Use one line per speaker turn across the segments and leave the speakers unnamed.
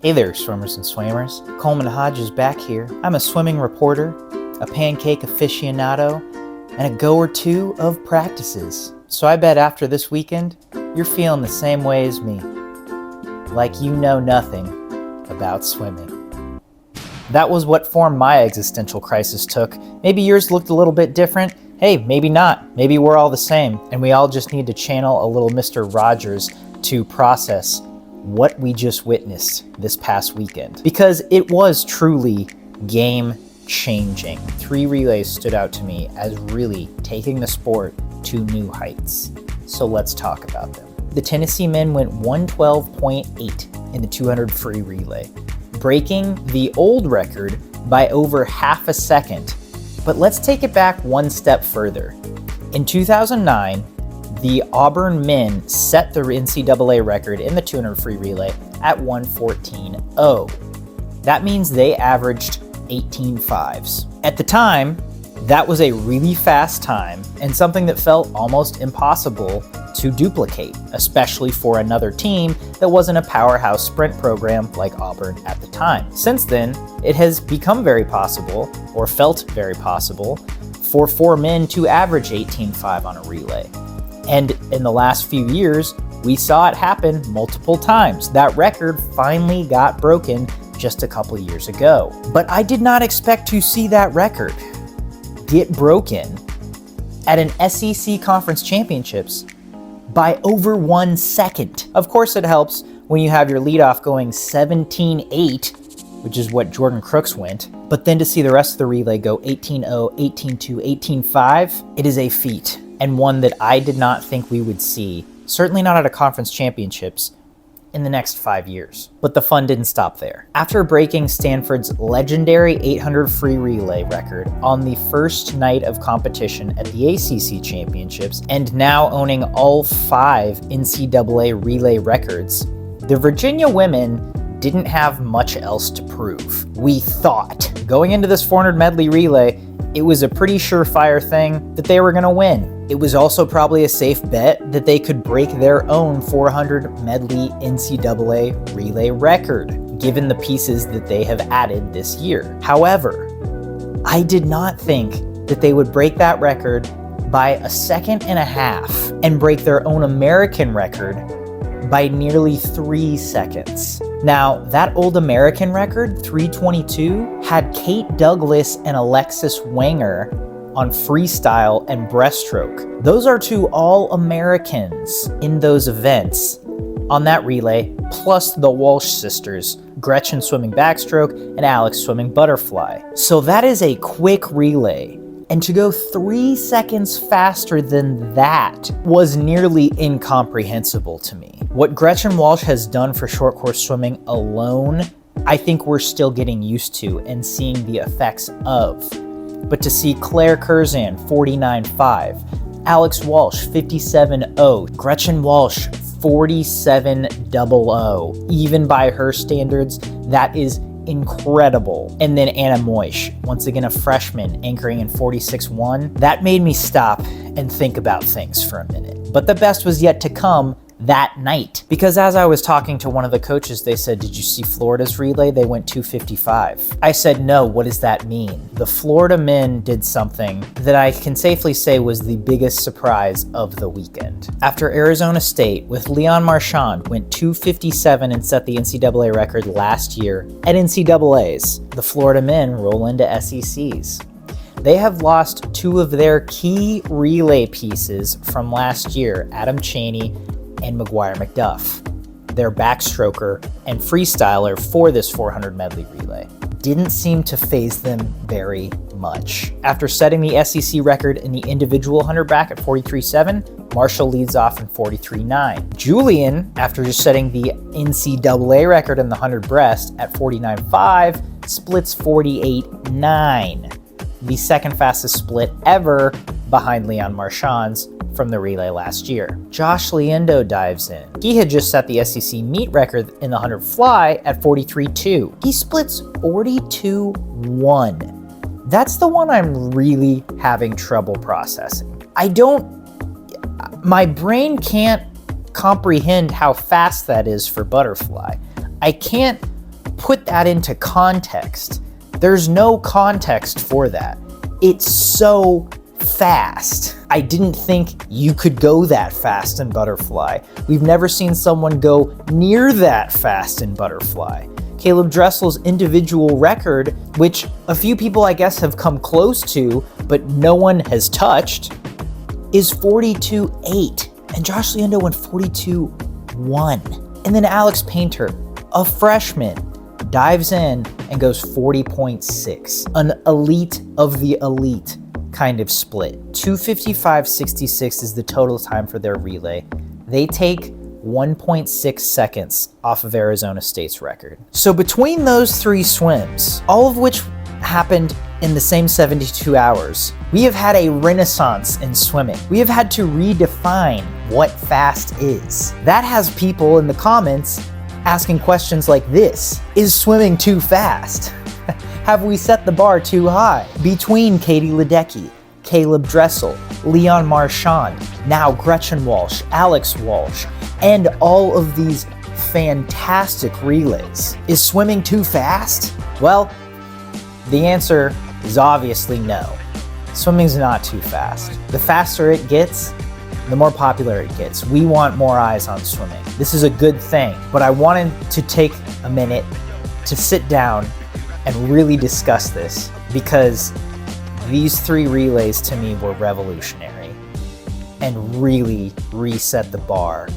Hey there, swimmers and swammers. Coleman Hodges back here. I'm a swimming reporter, a pancake aficionado, and a go or two of practices. So I bet after this weekend, you're feeling the same way as me. Like you know nothing about swimming. That was what form my existential crisis took. Maybe yours looked a little bit different. Hey, maybe not. Maybe we're all the same, and we all just need to channel a little Mr. Rogers to process what we just witnessed this past weekend. Because it was truly game-changing. 3 relays stood out to me as really taking the sport to new heights. So let's talk about them. The Tennessee men went 112.8 in the 200 free relay, breaking the old record by over half a second. But let's take it back one step further. In 2009, the Auburn men set the NCAA record in the 200 free relay at 114.0. That means they averaged 18.5s. At the time, that was a really fast time and something that felt almost impossible to duplicate, especially for another team that wasn't a powerhouse sprint program like Auburn at the time. Since then, it has become very possible, or felt very possible, for 4 men to average 18.5 on a relay. And in the last few years, we saw it happen multiple times. That record finally got broken just a couple years ago. But I did not expect to see that record get broken at an SEC Conference Championships by over 1 second. Of course, it helps when you have your leadoff going 17.8, which is what Jordan Crooks went. But then to see the rest of the relay go 18.0, 18.2, 18.5, it is a feat, and one that I did not think we would see, certainly not at a conference championships, in the next 5 years. But the fun didn't stop there. After breaking Stanford's legendary 800 free relay record on the first night of competition at the ACC Championships, and now owning all 5 NCAA relay records, the Virginia women didn't have much else to prove. We thought, going into this 400 medley relay, it was a pretty surefire thing that they were going to win. It was also probably a safe bet that they could break their own 400 medley NCAA relay record, given the pieces that they have added this year. However, I did not think that they would break that record by a second and a half and break their own American record by nearly 3 seconds. Now, that old American record, 3:22, had Kate Douglas and Alexis Wenger on freestyle and breaststroke. Those are 2 All-Americans in those events on that relay, plus the Walsh sisters, Gretchen swimming backstroke and Alex swimming butterfly. So that is a quick relay. And to go 3 seconds faster than that was nearly incomprehensible to me. What Gretchen Walsh has done for short course swimming alone, I think we're still getting used to and seeing the effects of. But to see Claire Curzan, 49.5, Alex Walsh, 57.0, Gretchen Walsh, 47.00, even by her standards, that is incredible. And then Anna Moish, once again a freshman, anchoring in 46.1. That made me stop and think about things for a minute. But the best was yet to come that night. Because as I was talking to one of the coaches, they said, "Did you see Florida's relay? They went 2:55. I said, "No, what does that mean?" The Florida men did something that I can safely say was the biggest surprise of the weekend. After Arizona State with Leon Marchand went 2:57 and set the NCAA record last year at NCAAs, the Florida men roll into SECs. They have lost 2 of their key relay pieces from last year, Adam Chaney and McGuire McDuff, their backstroker and freestyler for this 400 medley relay. Didn't seem to faze them very much. After setting the SEC record in the individual 100 back at 43.7, Marshall leads off in 43.9. Julian, after just setting the NCAA record in the 100 breast at 49.5, splits 48.9, the second fastest split ever behind Leon Marchand's from the relay last year. Josh Liendo dives in. He had just set the SEC meet record in the 100 fly at 43.2. He splits 42.1. That's the one I'm really having trouble processing. My brain can't comprehend how fast that is for butterfly. I can't put that into context. There's no context for that. It's so fast. I didn't think you could go that fast in butterfly. We've never seen someone go near that fast in butterfly. Caleb Dressel's individual record, which a few people I guess have come close to, but no one has touched, is 42.8. And Josh Leando went 42.1. And then Alex Painter, a freshman, dives in and goes 40.6. An elite of the elite kind of split. 2:55.66 is the total time for their relay. They take 1.6 seconds off of Arizona State's record. So between those three swims, all of which happened in the same 72 hours, we have had a renaissance in swimming. We have had to redefine what fast is. That has people in the comments asking questions like this: is swimming too fast? Have we set the bar too high? Between Katie Ledecky, Caleb Dressel, Leon Marchand, now Gretchen Walsh, Alex Walsh, and all of these fantastic relays, is swimming too fast? Well, the answer is obviously no. Swimming's not too fast. The faster it gets, the more popular it gets. We want more eyes on swimming. This is a good thing, but I wanted to take a minute to sit down and really discuss this, because these three relays to me were revolutionary and really reset the bar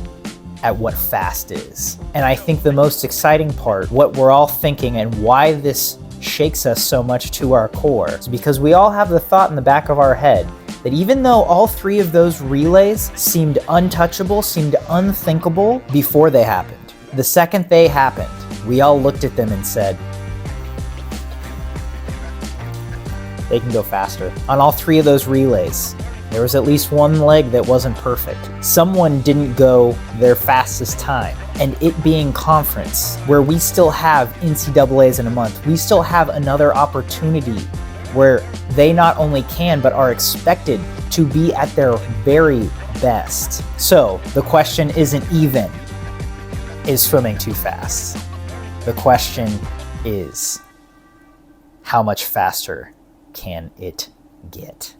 at what fast is. And I think the most exciting part, what we're all thinking and why this shakes us so much to our core, is because we all have the thought in the back of our head that even though all three of those relays seemed untouchable, seemed unthinkable before they happened, the second they happened, we all looked at them and said, they can go faster. On all three of those relays, there was at least one leg that wasn't perfect. Someone didn't go their fastest time. And it being conference, where we still have NCAAs in a month, we still have another opportunity where they not only can, but are expected to be at their very best. So the question isn't even, is swimming too fast? The question is, how much faster can it get?